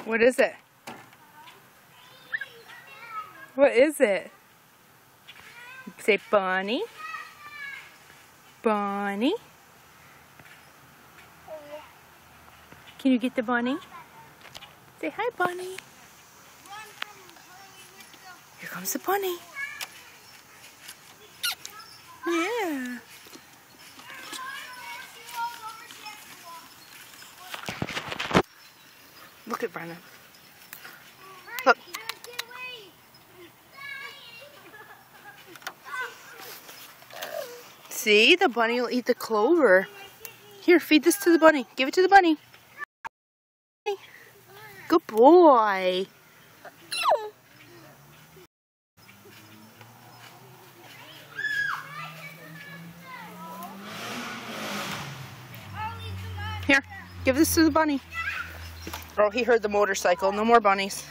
What is it? What is it? Say bunny. Bunny. Can you get the bunny? Say hi, bunny. Here comes the bunny. Yeah. Look at Brennan. Look. See, the bunny will eat the clover. Here, feed this to the bunny. Give it to the bunny. Good boy. Here, give this to the bunny. Oh, he heard the motorcycle. No more bunnies.